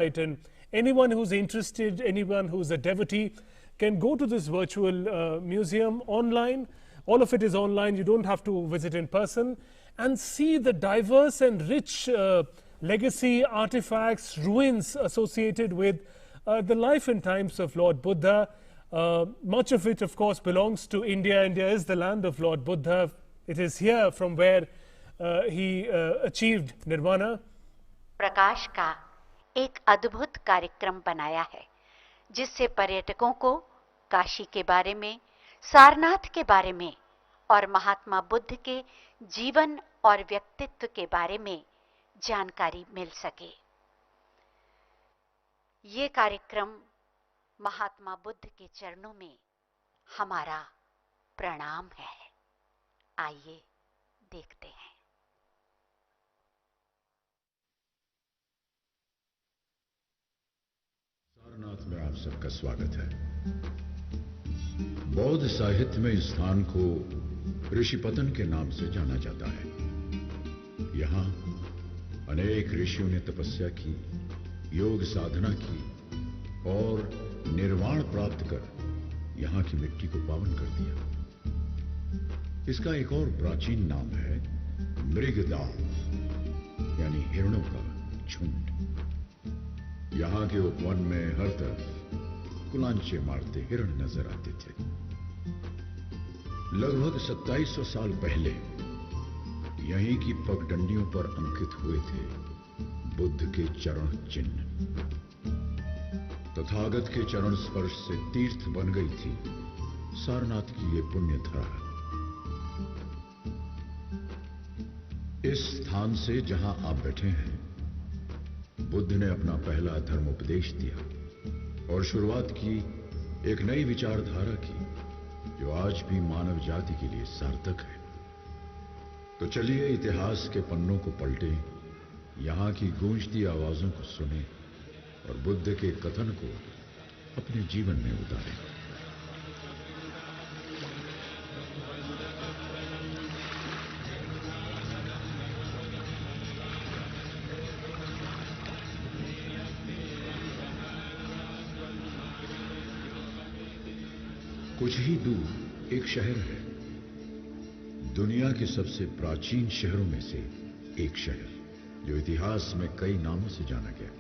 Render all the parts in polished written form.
Right, and anyone who's interested, anyone who's a devotee can go to this virtual museum online. All of it is online. You don't have to visit in person and see the diverse and rich legacy, artifacts, ruins associated with the life and times of Lord Buddha. Much of it, of course, belongs to India. India is the land of Lord Buddha. It is here from where he achieved nirvana. प्रकाश का एक अद्भुत कार्यक्रम बनाया है जिससे पर्यटकों को काशी के बारे में, सारनाथ के बारे में और महात्मा बुद्ध के जीवन और व्यक्तित्व के बारे में जानकारी मिल सके। ये कार्यक्रम महात्मा बुद्ध के चरणों में हमारा प्रणाम है। आइए देखते हैं। सारनाथ में आप सबका स्वागत है। बौद्ध साहित्य में इस स्थान को ऋषिपतन के नाम से जाना जाता है। यहां अनेक ऋषियों ने तपस्या की, योग साधना की और निर्वाण प्राप्त कर यहां की मिट्टी को पावन कर दिया। इसका एक और प्राचीन नाम है मृगदाव, यानी हिरणों का झुंड। यहां के उपवन में हर तरफ कुलांचे मारते हिरण नजर आते थे। लगभग 2700 साल पहले यहीं की पगडंडियों पर अंकित हुए थे बुद्ध के चरण चिन्ह। तथागत के चरण स्पर्श से तीर्थ बन गई थी सारनाथ की ये पुण्य धरा। इस स्थान से जहां आप बैठे हैं, बुद्ध ने अपना पहला धर्मोपदेश दिया और शुरुआत की एक नई विचारधारा की जो आज भी मानव जाति के लिए सार्थक है। तो चलिए इतिहास के पन्नों को पलटें, यहां की गूंजती आवाजों को सुनें और बुद्ध के कथन को अपने जीवन में उतारें। कुछ ही दूर एक शहर है, दुनिया के सबसे प्राचीन शहरों में से एक शहर जो इतिहास में कई नामों से जाना गया।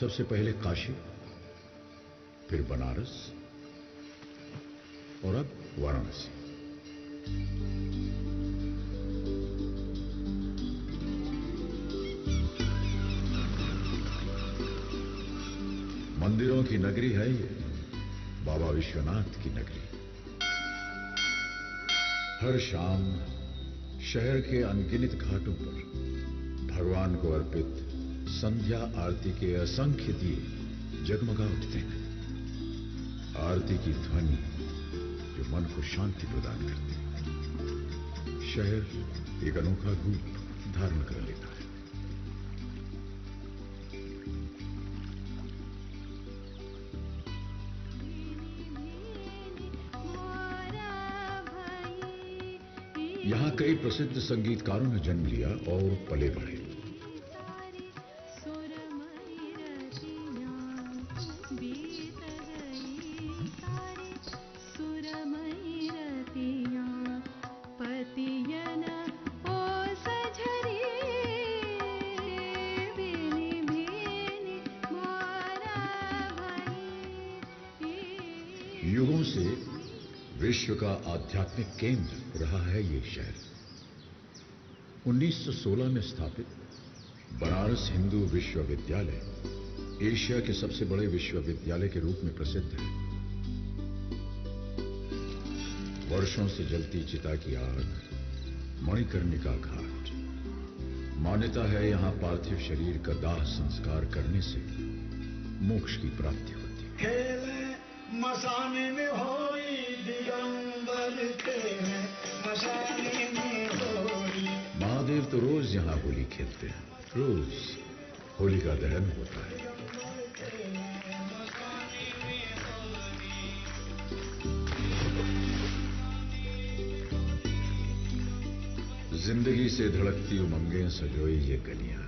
सबसे पहले काशी, फिर बनारस और अब वाराणसी। मंदिरों की नगरी है ये, बाबा विश्वनाथ की नगरी। हर शाम शहर के अनगिनत घाटों पर भगवान को अर्पित संध्या आरती के असंख्य दिए जगमगा उठते हैं। आरती की ध्वनि जो मन को शांति प्रदान करती है। शहर एक अनोखा रूप धारण कर लेता है। यहां कई प्रसिद्ध संगीतकारों ने जन्म लिया और पले बढ़े। युगों से विश्व का आध्यात्मिक केंद्र रहा है ये शहर। 1916 में स्थापित बनारस हिंदू विश्वविद्यालय एशिया के सबसे बड़े विश्वविद्यालय के रूप में प्रसिद्ध है। वर्षों से जलती चिता की आग, मणिकर्णिका घाट। मान्यता है यहां पार्थिव शरीर का दाह संस्कार करने से मोक्ष की प्राप्ति होती है। मसाने में होई दिगंबर तेरे, मसाने में होई। महादेव तो रोज यहां होली खेलते हैं, रोज होली का दहन होता है। जिंदगी से धड़कती उमंगें सजोई ये गलियां,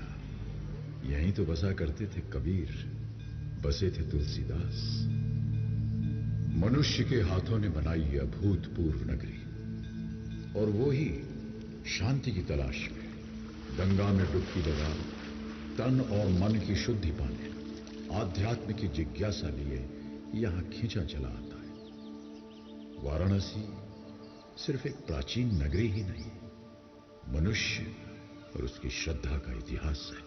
यहीं तो बसा करते थे कबीर, बसे थे तुलसीदास। मनुष्य के हाथों ने बनाई यह अभूतपूर्व नगरी, और वो ही शांति की तलाश में गंगा में डुबकी लगा तन और मन की शुद्धि पाने, आध्यात्म की जिज्ञासा लिए यहां खींचा चला आता है। वाराणसी सिर्फ एक प्राचीन नगरी ही नहीं, मनुष्य और उसकी श्रद्धा का इतिहास है।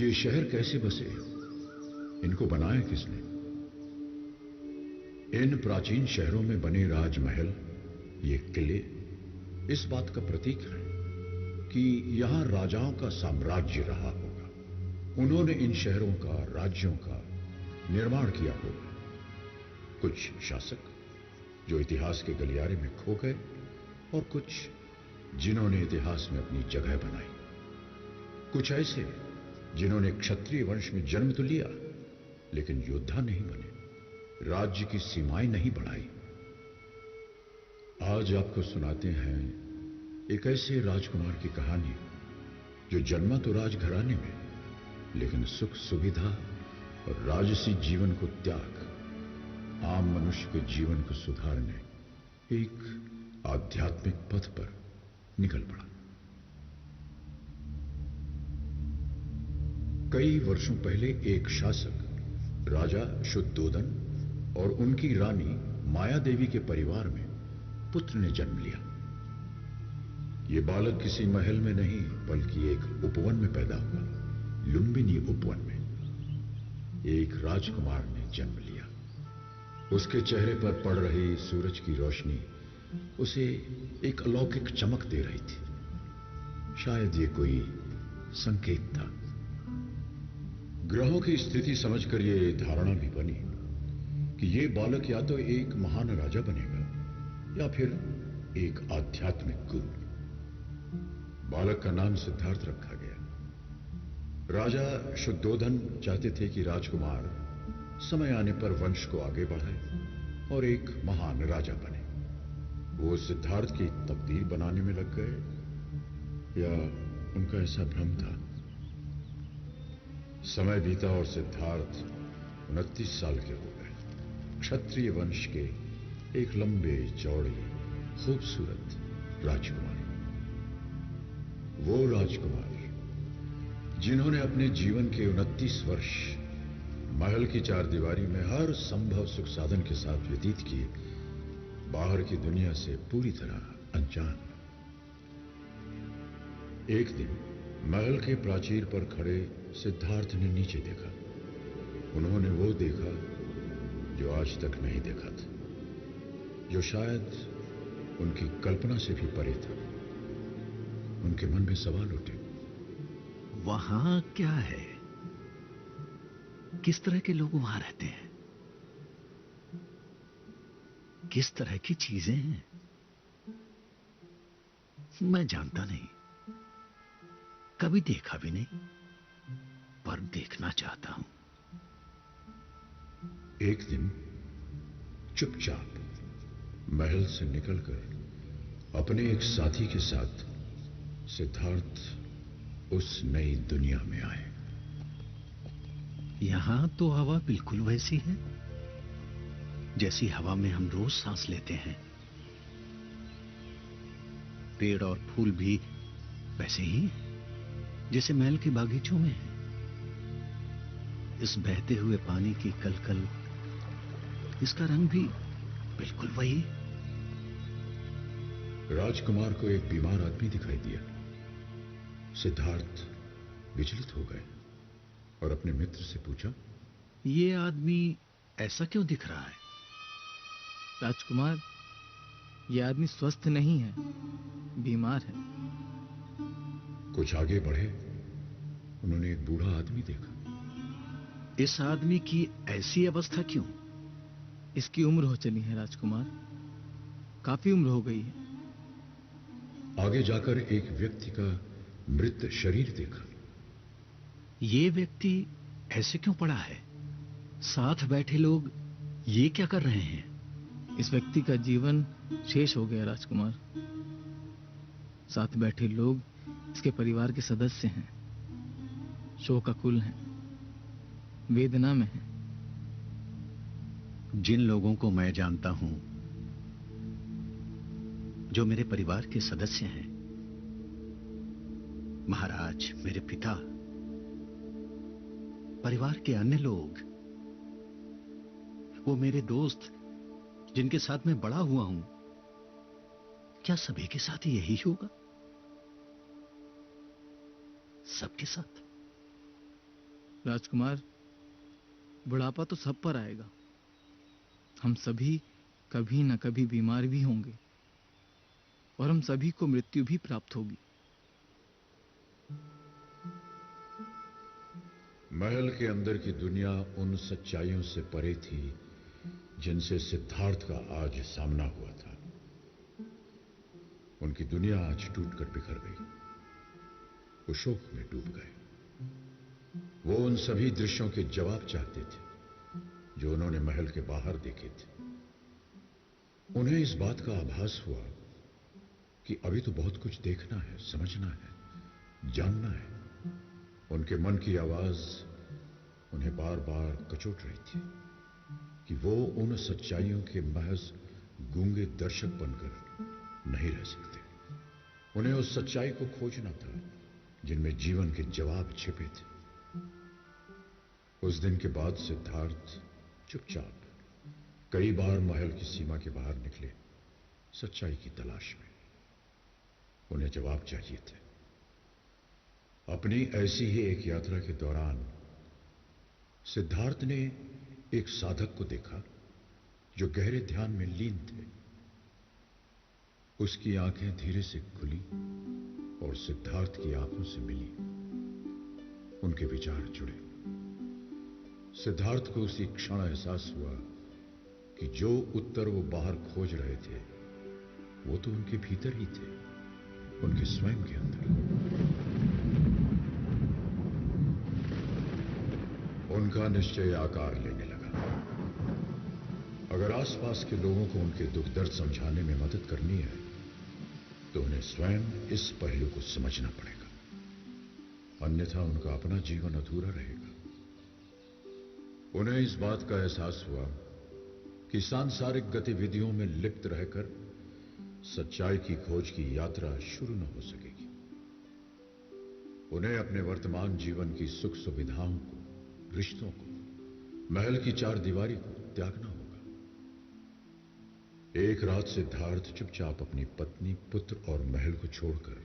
ये शहर कैसे बसे, इनको बनाया किसने? इन प्राचीन शहरों में बने राजमहल, ये किले इस बात का प्रतीक है कि यहां राजाओं का साम्राज्य रहा होगा। उन्होंने इन शहरों का, राज्यों का निर्माण किया होगा। कुछ शासक जो इतिहास के गलियारे में खो गए, और कुछ जिन्होंने इतिहास में अपनी जगह बनाई। कुछ ऐसे जिन्होंने क्षत्रिय वंश में जन्म तो लिया, लेकिन योद्धा नहीं बने, राज्य की सीमाएं नहीं बढ़ाई। आज आपको सुनाते हैं एक ऐसे राजकुमार की कहानी जो जन्मा तो राजघराने में, लेकिन सुख सुविधा और राजसी जीवन को त्याग आम मनुष्य के जीवन को सुधारने एक आध्यात्मिक पथ पर निकल पड़ा। कई वर्षों पहले एक शासक राजा शुद्धोदन और उनकी रानी माया देवी के परिवार में पुत्र ने जन्म लिया। यह बालक किसी महल में नहीं, बल्कि एक उपवन में पैदा हुआ। लुंबिनी उपवन में एक राजकुमार ने जन्म लिया। उसके चेहरे पर पड़ रही सूरज की रोशनी उसे एक अलौकिक चमक दे रही थी। शायद ये कोई संकेत था। ग्रहों की स्थिति समझकर यह धारणा भी बनी कि यह बालक या तो एक महान राजा बनेगा या फिर एक आध्यात्मिक गुरु। बालक का नाम सिद्धार्थ रखा गया। राजा शुद्धोदन चाहते थे कि राजकुमार समय आने पर वंश को आगे बढ़ाए और एक महान राजा बने। वो सिद्धार्थ की तकदीर बनाने में लग गए, या उनका ऐसा भ्रम था? समय बीता और सिद्धार्थ 29 साल के हो गए। क्षत्रिय वंश के एक लंबे चौड़े खूबसूरत राजकुमार। वो राजकुमार जिन्होंने अपने जीवन के 29 वर्ष महल की चारदीवारी में हर संभव सुख साधन के साथ व्यतीत किए, बाहर की दुनिया से पूरी तरह अनजान। एक दिन महल के प्राचीर पर खड़े सिद्धार्थ ने नीचे देखा। उन्होंने वो देखा जो आज तक नहीं देखा था, जो शायद उनकी कल्पना से भी परे था। उनके मन में सवाल उठे, वहां क्या है? किस तरह के लोग वहां रहते हैं? किस तरह की चीजें हैं? मैं जानता नहीं, कभी देखा भी नहीं, पर देखना चाहता हूं। एक दिन चुपचाप महल से निकलकर अपने एक साथी के साथ सिद्धार्थ उस नई दुनिया में आए। यहां तो हवा बिल्कुल वैसी है जैसी हवा में हम रोज सांस लेते हैं। पेड़ और फूल भी वैसे ही जैसे महल के बागीचों में है। इस बहते हुए पानी की कलकल, इसका रंग भी बिल्कुल वही। राजकुमार को एक बीमार आदमी दिखाई दिया। सिद्धार्थ विचलित हो गए और अपने मित्र से पूछा, ये आदमी ऐसा क्यों दिख रहा है? राजकुमार, यह आदमी स्वस्थ नहीं है, बीमार है। कुछ आगे बढ़े, उन्होंने एक बूढ़ा आदमी देखा। इस आदमी की ऐसी अवस्था क्यों? इसकी उम्र हो चली है राजकुमार, काफी उम्र हो गई है। आगे जाकर एक व्यक्ति का मृत शरीर देखा। ये व्यक्ति ऐसे क्यों पड़ा है? साथ बैठे लोग ये क्या कर रहे हैं? इस व्यक्ति का जीवन शेष हो गया राजकुमार। साथ बैठे लोग इसके परिवार के सदस्य हैं। शोकाकुल हैं, वेदना में हैं। जिन लोगों को मैं जानता हूं, जो मेरे परिवार के सदस्य हैं, महाराज, मेरे पिता, परिवार के अन्य लोग, वो मेरे दोस्त जिनके साथ मैं बड़ा हुआ हूं, क्या सभी के साथ यही होगा? सबके साथ? राजकुमार, बुढ़ापा तो सब पर आएगा। हम सभी कभी न कभी बीमार भी होंगे और हम सभी को मृत्यु भी प्राप्त होगी। महल के अंदर की दुनिया उन सच्चाइयों से परे थी जिनसे सिद्धार्थ का आज सामना हुआ था। उनकी दुनिया आज टूटकर बिखर गई। वो शोक में डूब गए। वो उन सभी दृश्यों के जवाब चाहते थे जो उन्होंने महल के बाहर देखे थे। उन्हें इस बात का आभास हुआ कि अभी तो बहुत कुछ देखना है, समझना है, जानना है। उनके मन की आवाज उन्हें बार बार कचोट रही थी कि वो उन सच्चाइयों के महज गूंगे दर्शक बनकर नहीं रह सकते। उन्हें उस सच्चाई को खोजना था जिनमें जीवन के जवाब छिपे थे। उस दिन के बाद सिद्धार्थ चुपचाप कई बार महल की सीमा के बाहर निकले, सच्चाई की तलाश में। उन्हें जवाब चाहिए थे। अपनी ऐसी ही एक यात्रा के दौरान सिद्धार्थ ने एक साधक को देखा जो गहरे ध्यान में लीन थे। उसकी आंखें धीरे से खुली और सिद्धार्थ की आंखों से मिली। उनके विचार जुड़े। सिद्धार्थ को उसी क्षण एहसास हुआ कि जो उत्तर वो बाहर खोज रहे थे वो तो उनके भीतर ही थे, उनके स्वयं के अंदर। उनका निश्चय आकार लेने लगा। अगर आसपास के लोगों को उनके दुख दर्द समझाने में मदद करनी है तो उन्हें स्वयं इस पहलू को समझना पड़ेगा, अन्यथा उनका अपना जीवन अधूरा रहेगा। उन्हें इस बात का एहसास हुआ कि सांसारिक गतिविधियों में लिप्त रहकर सच्चाई की खोज की यात्रा शुरू न हो सकेगी। उन्हें अपने वर्तमान जीवन की सुख सुविधाओं को, रिश्तों को, महल की चार दीवारी को त्यागना होगा। एक रात सिद्धार्थ चुपचाप अपनी पत्नी, पुत्र और महल को छोड़कर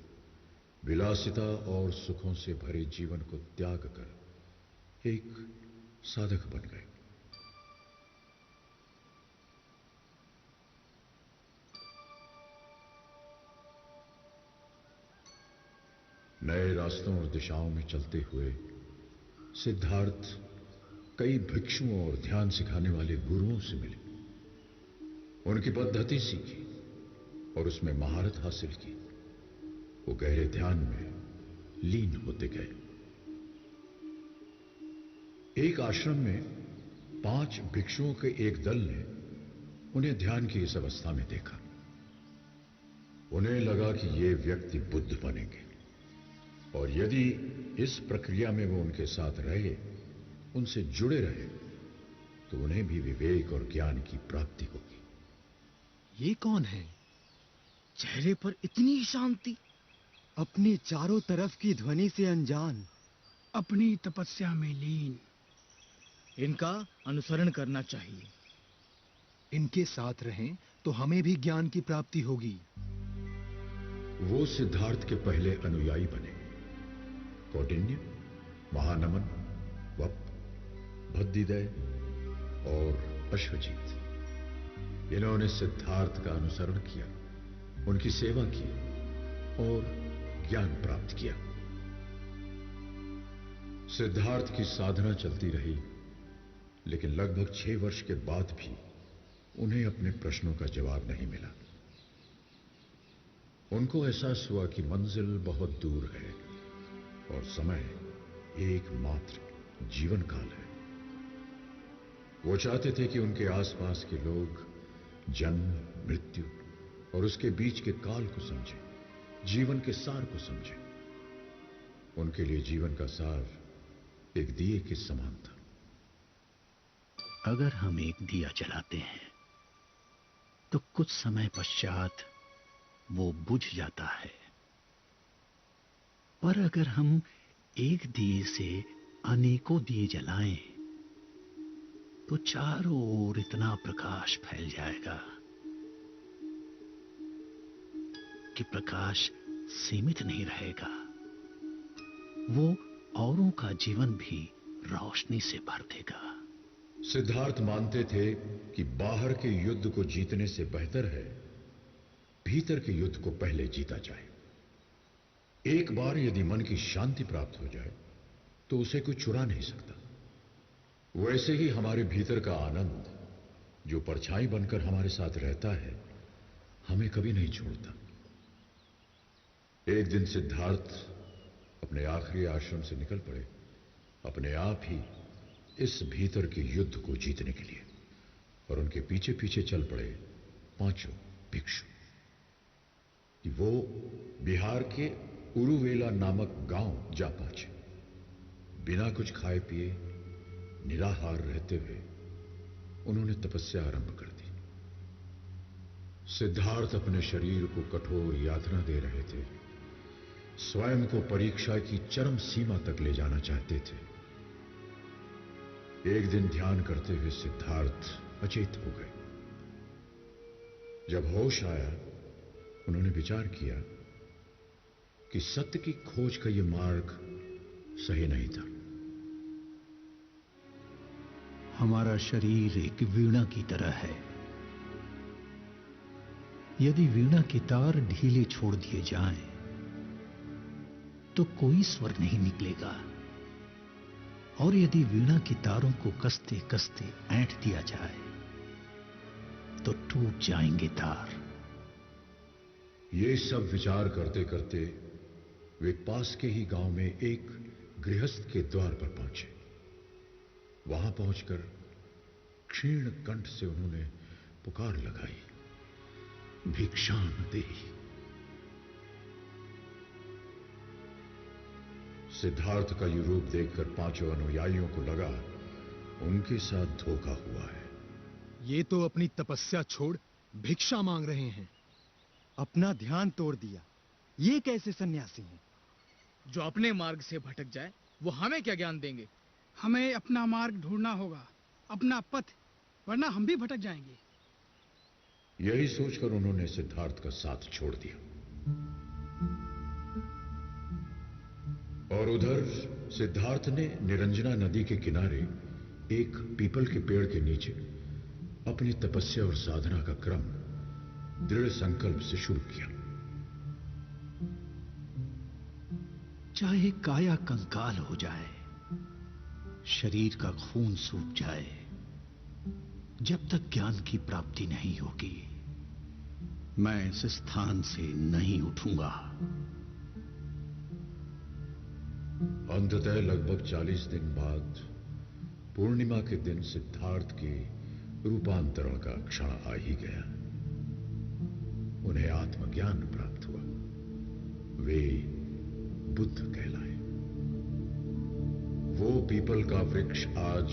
विलासिता और सुखों से भरे जीवन को त्याग कर एक साधक बन गए। नए रास्तों और दिशाओं में चलते हुए सिद्धार्थ कई भिक्षुओं और ध्यान सिखाने वाले गुरुओं से मिले। उनकी पद्धति सीखी और उसमें महारत हासिल की। वो गहरे ध्यान में लीन होते गए। एक आश्रम में 5 भिक्षुओं के एक दल ने उन्हें ध्यान की इस अवस्था में देखा। उन्हें लगा कि ये व्यक्ति बुद्ध बनेंगे और यदि इस प्रक्रिया में वो उनके साथ रहे, उनसे जुड़े रहे, तो उन्हें भी विवेक और ज्ञान की प्राप्ति होगी। ये कौन है? चेहरे पर इतनी शांति, अपने चारों तरफ की ध्वनि से अनजान, अपनी तपस्या में लीन। इनका अनुसरण करना चाहिए। इनके साथ रहें तो हमें भी ज्ञान की प्राप्ति होगी। वो सिद्धार्थ के पहले अनुयायी बने। कौंडिन्य, महानमन, वप, भद्दिदय और अश्वजीत, इन्होंने सिद्धार्थ का अनुसरण किया, उनकी सेवा की और ज्ञान प्राप्त किया। सिद्धार्थ की साधना चलती रही, लेकिन लगभग 6 वर्ष के बाद भी उन्हें अपने प्रश्नों का जवाब नहीं मिला। उनको एहसास हुआ कि मंजिल बहुत दूर है और समय एकमात्र जीवन काल है। वो चाहते थे कि उनके आसपास के लोग जन्म, मृत्यु और उसके बीच के काल को समझें, जीवन के सार को समझें। उनके लिए जीवन का सार एक दिए के समान था। अगर हम एक दिया जलाते हैं तो कुछ समय पश्चात वो बुझ जाता है, पर अगर हम एक दिए से अनेकों दिए जलाएं तो चारों ओर इतना प्रकाश फैल जाएगा कि प्रकाश सीमित नहीं रहेगा, वो औरों का जीवन भी रोशनी से भर देगा। सिद्धार्थ मानते थे कि बाहर के युद्ध को जीतने से बेहतर है भीतर के युद्ध को पहले जीता जाए। एक बार यदि मन की शांति प्राप्त हो जाए तो उसे कोई चुरा नहीं सकता। वैसे ही हमारे भीतर का आनंद, जो परछाई बनकर हमारे साथ रहता है, हमें कभी नहीं छोड़ता। एक दिन सिद्धार्थ अपने आखिरी आश्रम से निकल पड़े, अपने आप ही इस भीतर के युद्ध को जीतने के लिए, और उनके पीछे पीछे चल पड़े पांचों भिक्षु। वो बिहार के उरुवेला नामक गांव जा पहुंचे। बिना कुछ खाए पिए निराहार रहते हुए उन्होंने तपस्या आरंभ कर दी। सिद्धार्थ अपने शरीर को कठोर यातना दे रहे थे, स्वयं को परीक्षा की चरम सीमा तक ले जाना चाहते थे। एक दिन ध्यान करते हुए सिद्धार्थ अचेत हो गए। जब होश आया, उन्होंने विचार किया कि सत्य की खोज का यह मार्ग सही नहीं था। हमारा शरीर एक वीणा की तरह है। यदि वीणा के तार ढीले छोड़ दिए जाएं, तो कोई स्वर नहीं निकलेगा, और यदि वीणा के तारों को कसते कसते ऐंठ दिया जाए तो टूट जाएंगे तार। ये सब विचार करते करते वे पास के ही गांव में एक गृहस्थ के द्वार पर पहुंचे। वहां पहुंचकर क्षीण कंठ से उन्होंने पुकार लगाई, भिक्षाम देहि। सिद्धार्थ का यह रूप देखकर पांचों अनुयायियों को लगा उनके साथ धोखा हुआ है। ये तो अपनी तपस्या छोड़ भिक्षा मांग रहे हैं। अपना ध्यान तोड़ दिया। ये कैसे सन्यासी हैं? जो अपने मार्ग से भटक जाए वो हमें क्या ज्ञान देंगे? हमें अपना मार्ग ढूंढना होगा, अपना पथ, वरना हम भी भटक जाएंगे। यही सोचकर उन्होंने सिद्धार्थ का साथ छोड़ दिया। और उधर सिद्धार्थ ने निरंजना नदी के किनारे एक पीपल के पेड़ के नीचे अपनी तपस्या और साधना का क्रम दृढ़ संकल्प से शुरू किया। चाहे काया कंकाल हो जाए, शरीर का खून सूख जाए, जब तक ज्ञान की प्राप्ति नहीं होगी, मैं इस स्थान से नहीं उठूंगा। अंततः लगभग 40 दिन बाद पूर्णिमा के दिन सिद्धार्थ के रूपांतरण का क्षण आ ही गया। उन्हें आत्मज्ञान प्राप्त हुआ। वे बुद्ध कहलाए। वो पीपल का वृक्ष आज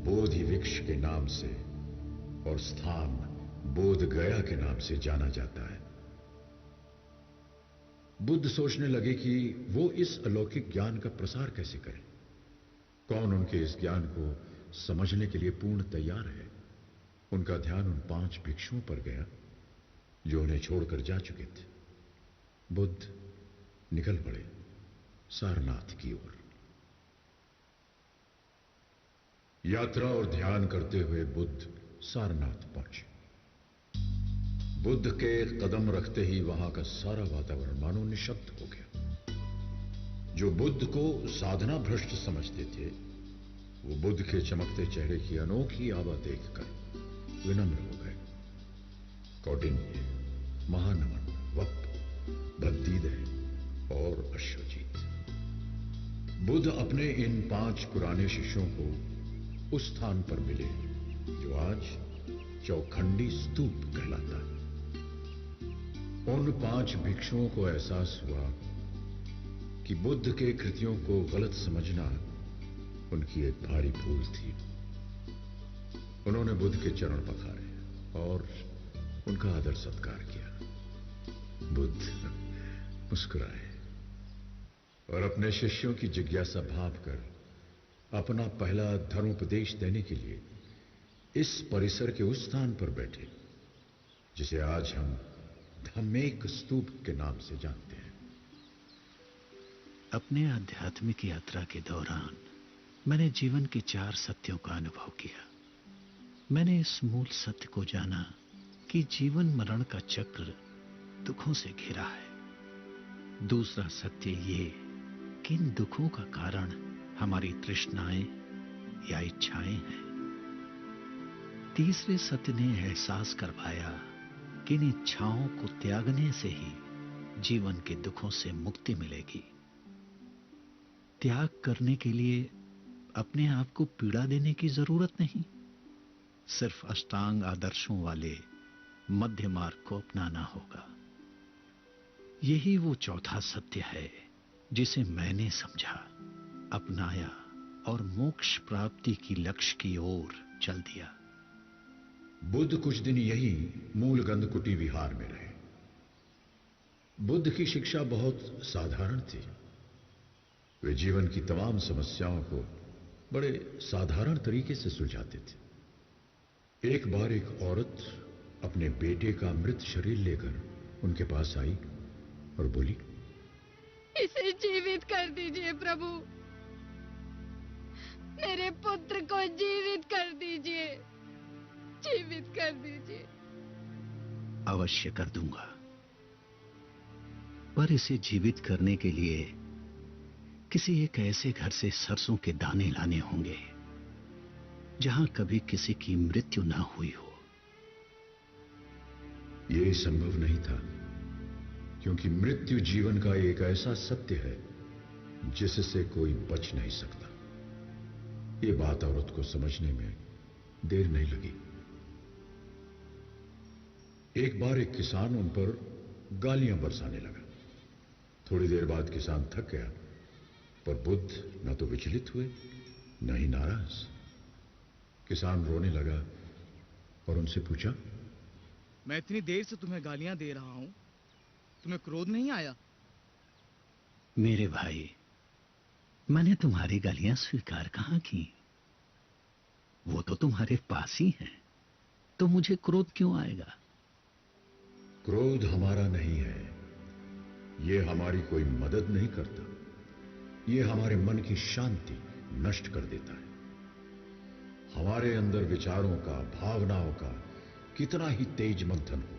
बोधि वृक्ष के नाम से और स्थान बोध गया के नाम से जाना जाता है। बुद्ध सोचने लगे कि वो इस अलौकिक ज्ञान का प्रसार कैसे करें। कौन उनके इस ज्ञान को समझने के लिए पूर्ण तैयार है। उनका ध्यान उन 5 भिक्षुओं पर गया जो उन्हें छोड़कर जा चुके थे। बुद्ध निकल पड़े सारनाथ की ओर। यात्रा और ध्यान करते हुए बुद्ध सारनाथ पहुंचे। बुद्ध के कदम रखते ही वहां का सारा वातावरण मानो निशब्द हो गया। जो बुद्ध को साधना भ्रष्ट समझते थे, वो बुद्ध के चमकते चेहरे की अनोखी आभा देखकर विनम्र हो गए। कौटिन्य, महानमन, वप, भद्दीदय और अश्वजीत। बुद्ध अपने इन 5 पुराने शिष्यों को उस स्थान पर मिले जो आज चौखंडी स्तूप कहलाता है। उन 5 भिक्षुओं को एहसास हुआ कि बुद्ध के कृतियों को गलत समझना उनकी एक भारी भूल थी। उन्होंने बुद्ध के चरण पखारे और उनका आदर सत्कार किया। बुद्ध मुस्कुराए और अपने शिष्यों की जिज्ञासा भांपकर अपना पहला धर्मोपदेश देने के लिए इस परिसर के उस स्थान पर बैठे जिसे आज हम धम्मेक स्तूप के नाम से जानते हैं। अपने आध्यात्मिक यात्रा के दौरान मैंने जीवन के 4 सत्यों का अनुभव किया। मैंने इस मूल सत्य को जाना कि जीवन मरण का चक्र दुखों से घिरा है। दूसरा सत्य ये कि इन दुखों का कारण हमारी तृष्णाएं या इच्छाएं हैं। तीसरे सत्य ने एहसास करवाया कि इन इच्छाओं को त्यागने से ही जीवन के दुखों से मुक्ति मिलेगी। त्याग करने के लिए अपने आप को पीड़ा देने की जरूरत नहीं, सिर्फ अष्टांग आदर्शों वाले मध्य मार्ग को अपनाना होगा। यही वो चौथा सत्य है जिसे मैंने समझा, अपनाया और मोक्ष प्राप्ति की लक्ष्य की ओर चल दिया। बुद्ध कुछ दिन यही मूलगंध कुटी विहार में रहे। बुद्ध की शिक्षा बहुत साधारण थी। वे जीवन की तमाम समस्याओं को बड़े साधारण तरीके से सुलझाते थे। एक बार एक औरत अपने बेटे का मृत शरीर लेकर उनके पास आई और बोली, इसे जीवित कर दीजिए प्रभु, मेरे पुत्र को जीवित कर दीजिए, जीवित कर दीजिए। अवश्य कर दूंगा, पर इसे जीवित करने के लिए किसी एक ऐसे घर से सरसों के दाने लाने होंगे जहां कभी किसी की मृत्यु ना हुई हो। यह संभव नहीं था, क्योंकि मृत्यु जीवन का एक ऐसा सत्य है जिससे कोई बच नहीं सकता। यह बात औरत को समझने में देर नहीं लगी। एक बार एक किसान उन पर गालियां बरसाने लगा। थोड़ी देर बाद किसान थक गया, पर बुद्ध न तो विचलित हुए न ही नाराज। किसान रोने लगा और उनसे पूछा, मैं इतनी देर से तुम्हें गालियां दे रहा हूं, तुम्हें क्रोध नहीं आया? मेरे भाई, मैंने तुम्हारी गालियां स्वीकार कहां की? वो तो तुम्हारे पास ही हैं, तो मुझे क्रोध क्यों आएगा? क्रोध हमारा नहीं है, यह हमारी कोई मदद नहीं करता। यह हमारे मन की शांति नष्ट कर देता है। हमारे अंदर विचारों का, भावनाओं का कितना ही तेज मंथन हो,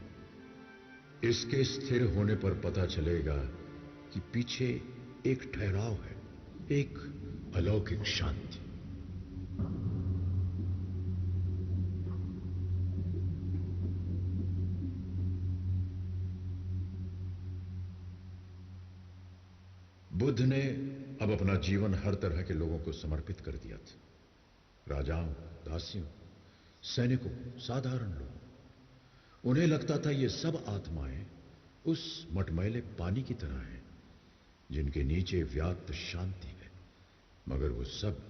इसके स्थिर होने पर पता चलेगा कि पीछे एक ठहराव है, एक अलौकिक शांति। बुद्ध ने अब अपना जीवन हर तरह के लोगों को समर्पित कर दिया था। राजाओं, दासियों, सैनिकों, साधारण लोगों। उन्हें लगता था ये सब आत्माएं उस मटमैले पानी की तरह हैं जिनके नीचे व्याप्त शांति है, मगर वो सब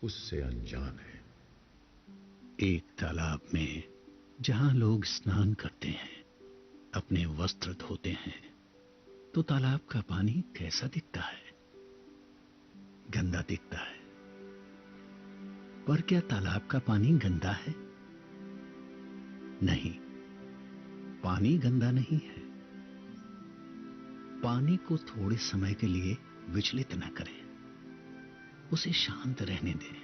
उससे अनजान है। एक तालाब में जहां लोग स्नान करते हैं, अपने वस्त्र धोते हैं, तो तालाब का पानी कैसा दिखता है? गंदा दिखता है। पर क्या तालाब का पानी गंदा है? नहीं, पानी गंदा नहीं है। पानी को थोड़े समय के लिए विचलित न करें, उसे शांत रहने दें,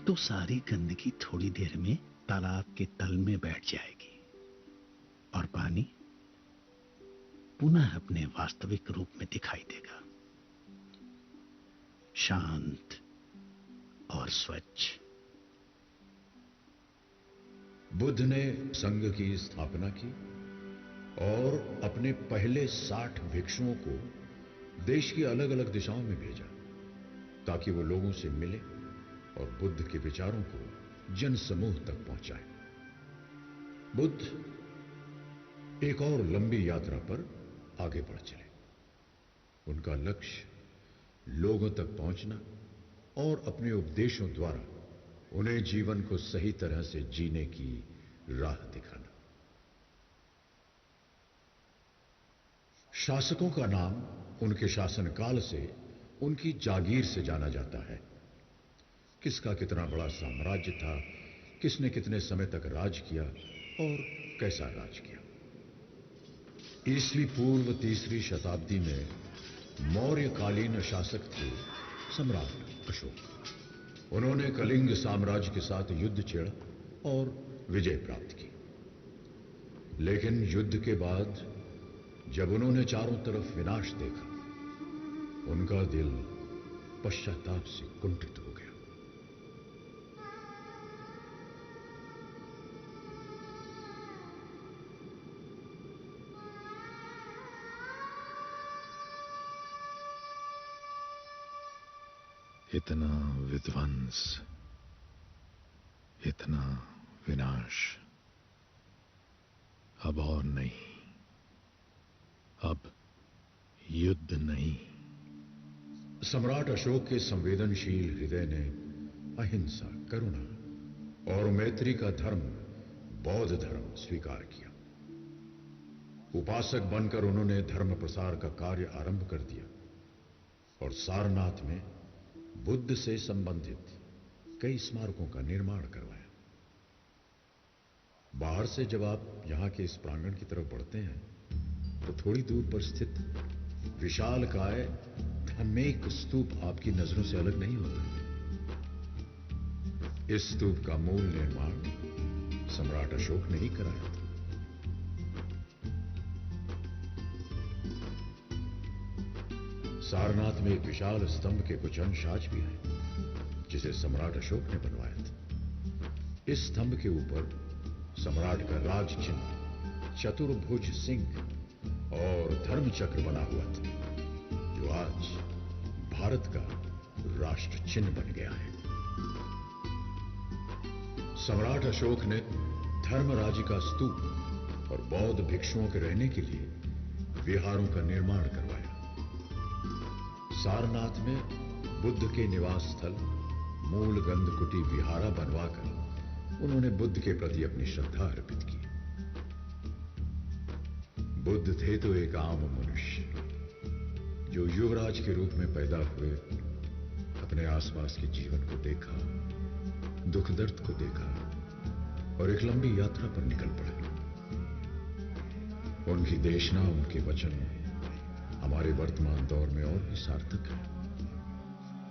तो सारी गंदगी थोड़ी देर में तालाब के तल में बैठ जाएगी और पानी पुनः अपने वास्तविक रूप में दिखाई देगा, शांत और स्वच्छ। बुद्ध ने संघ की स्थापना की और अपने पहले 60 भिक्षुओं को देश की अलग अलग दिशाओं में भेजा, ताकि वो लोगों से मिले और बुद्ध के विचारों को जन समूह तक पहुंचाए। बुद्ध एक और लंबी यात्रा पर आगे बढ़ चले। उनका लक्ष्य लोगों तक पहुंचना और अपने उपदेशों द्वारा उन्हें जीवन को सही तरह से जीने की राह दिखाना। शासकों का नाम उनके शासनकाल से, उनकी जागीर से जाना जाता है। किसका कितना बड़ा साम्राज्य था, किसने कितने समय तक राज किया और कैसा राज किया। ईस्वी पूर्व 3री शताब्दी में मौर्यकालीन शासक थे सम्राट अशोक। उन्होंने कलिंग साम्राज्य के साथ युद्ध छेड़ा और विजय प्राप्त की। लेकिन युद्ध के बाद जब उन्होंने चारों तरफ विनाश देखा, उनका दिल पश्चाताप से कुंठित हो गया। इतना विध्वंस, इतना विनाश, अब और नहीं, अब युद्ध नहीं। सम्राट अशोक के संवेदनशील हृदय ने अहिंसा, करुणा और मैत्री का धर्म, बौद्ध धर्म स्वीकार किया। उपासक बनकर उन्होंने धर्म प्रसार का कार्य आरंभ कर दिया और सारनाथ में बुद्ध से संबंधित कई स्मारकों का निर्माण करवाया। बाहर से जब आप यहां के इस प्रांगण की तरफ बढ़ते हैं तो थोड़ी दूर पर स्थित विशालकाय धम्मेक स्तूप आपकी नजरों से अलग नहीं होता। इस स्तूप का मूल निर्माण सम्राट अशोक ने ही कराया था। सारनाथ में एक विशाल स्तंभ के कुछ अंश आज भी हैं, जिसे सम्राट अशोक ने बनवाया था। इस स्तंभ के ऊपर सम्राट का राज चिन्ह चतुर्भुज सिंह और धर्म चक्र बना हुआ था, जो आज भारत का राष्ट्र चिन्ह बन गया है। सम्राट अशोक ने धर्मराज का स्तूप और बौद्ध भिक्षुओं के रहने के लिए विहारों का निर्माण करवाया। सारनाथ में बुद्ध के निवास स्थल मूल गंधकुटी विहारा बनवाकर उन्होंने बुद्ध के प्रति अपनी श्रद्धा अर्पित की। बुद्ध थे तो एक आम मनुष्य, जो युवराज के रूप में पैदा हुए, अपने आसपास के जीवन को देखा, दुख दर्द को देखा और एक लंबी यात्रा पर निकल पड़े। उनकी देशना, उनके वचन हमारे वर्तमान दौर में और भी सार्थक है।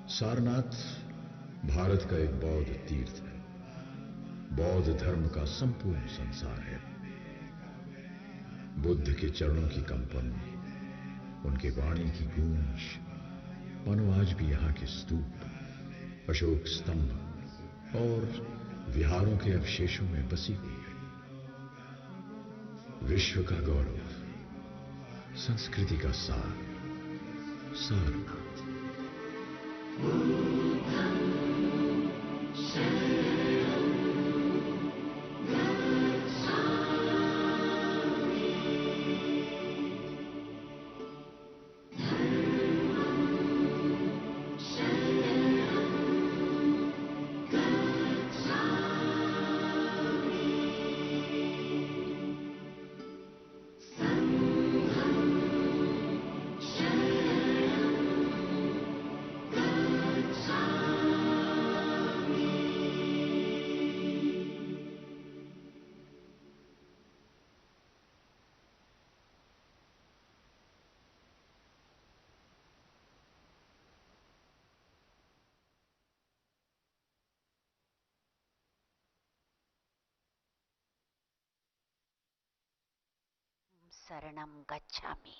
सारनाथ भारत का एक बौद्ध तीर्थ है, बौद्ध धर्म का संपूर्ण संसार है। बुद्ध के चरणों की कंपन, उनके वाणी की गूंज मानो आज भी यहां के स्तूप, अशोक स्तंभ और विहारों के अवशेषों में बसी हुई है। विश्व का गौरव, संस्कृति का सार, सारनाथ। शरणम गच्छामि।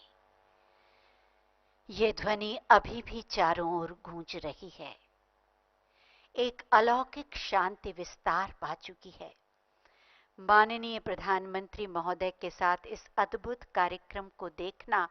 ये ध्वनि अभी भी चारों ओर गूंज रही है। एक अलौकिक शांति विस्तार पा चुकी है। माननीय प्रधानमंत्री महोदय के साथ इस अद्भुत कार्यक्रम को देखना